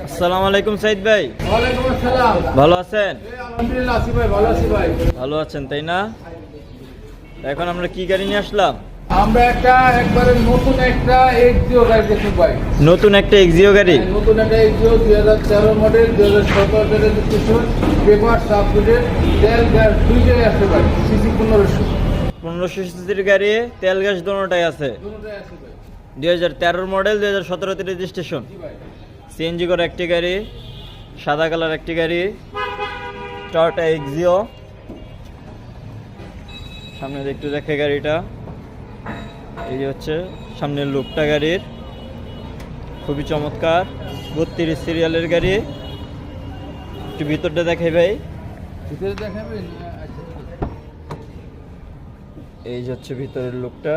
আসসালামু আলাইকুম সাইদ ভাই। ওয়ালাইকুম আসসালাম। ভালো আছেন? আলহামদুলিল্লাহ আছি ভাই, ভালো আছি ভাই। ভালো আছেন তাই না? এখন আমরা কি গাড়ি নিয়ে আসলাম? আমরা একবারে নতুন একটা এক্সিও গাড়ি দেখি ভাই। নতুন একটা এক্সিও গাড়ি। নতুন একটা Axio 2013 model, 2017 registration, paper subject, তেল গ্যাস দুইটাই আছে ভাই। সিসি 1500 সিসির গাড়ি, তেল গ্যাস দোনোটাই আছে। দুটোই আছে ভাই। 2013 মডেল, 2017 রেজিস্ট্রেশন। জি ভাই। সিএনজি করা একটি গাড়ি, সাদা কালার একটি গাড়ি, টয়োটা এক্সিও। সামনে একটু দেখে গাড়িটা, এই যে হচ্ছে সামনের লুকটা গাড়ির, খুবই চমৎকার। 32 সিরিয়ালের গাড়ি। একটু ভিতরটা দেখাই ভাই। ভিতরে দেখাবেন? এই যে হচ্ছে ভিতরের লুকটা,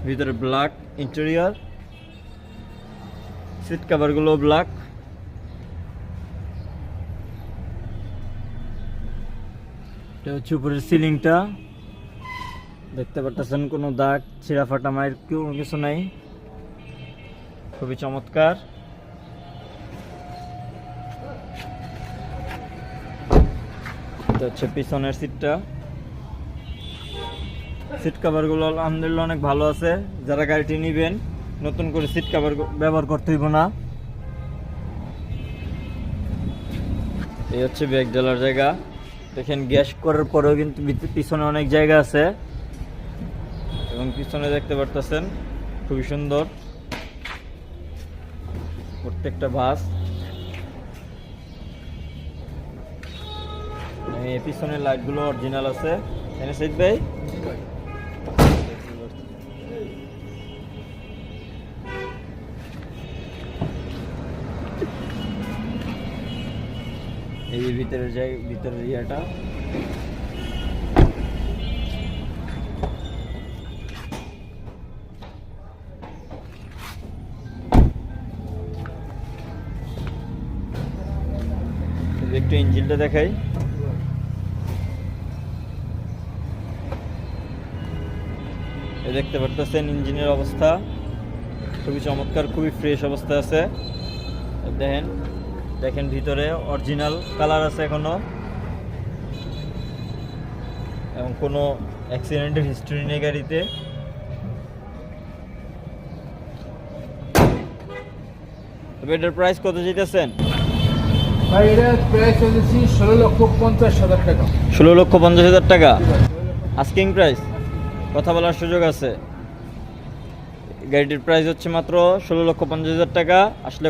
ভিতরে ব্ল্যাক ইন্টেরিয়র, সিট কভারগুলো ব্ল্যাক। এটা হচ্ছে উপরের সিলিংটা, দেখতে পারতেছেন কোনো দাগ ছিঁড়া ফাটা মায়ের কোনো কিছু নাই, খুবই চমৎকার। এটা হচ্ছে পিছনের সিটটা, সিট কভারগুলো আলহামদুলিল্লাহ অনেক ভালো আছে। যারা গাড়িটি নেবেন নতুন করে সিট কভার ব্যবহার করতে হইব না। এই হচ্ছে ব্যাগ ঢালার জায়গা, দেখেন গ্যাস করার পরেও কিন্তু পিছনে অনেক জায়গা আছে, এবং পিছনে দেখতে পারতেছেন খুবই সুন্দর প্রত্যেকটা বাস। এই পিছনের লাইটগুলো অরিজিনাল আছে, তাই না সাইদ ভাই? জি ভাই। এই যে ভিতরের ইয়াটা, একটু ইঞ্জিনটা দেখাই। এই দেখতে পারতেছেন ইঞ্জিনের অবস্থা খুবই চমৎকার, খুবই ফ্রেশ অবস্থা আছে। দেখেন ভিতরে অরিজিনাল কালার আছে এখনো, এবং কোনো অ্যাক্সিডেন্টের হিস্ট্রি নেই গাড়িতে। তবে এটার প্রাইস কত চাইতেছেন? ভাই এটা প্রাইস হচ্ছে 16,50,000 টাকা। 16,50,000 টাকা আস্কিং প্রাইস, কথা বলার সুযোগ আছে। গাড়িটির প্রাইস হচ্ছে মাত্র 16,50,000 টাকা। আসলে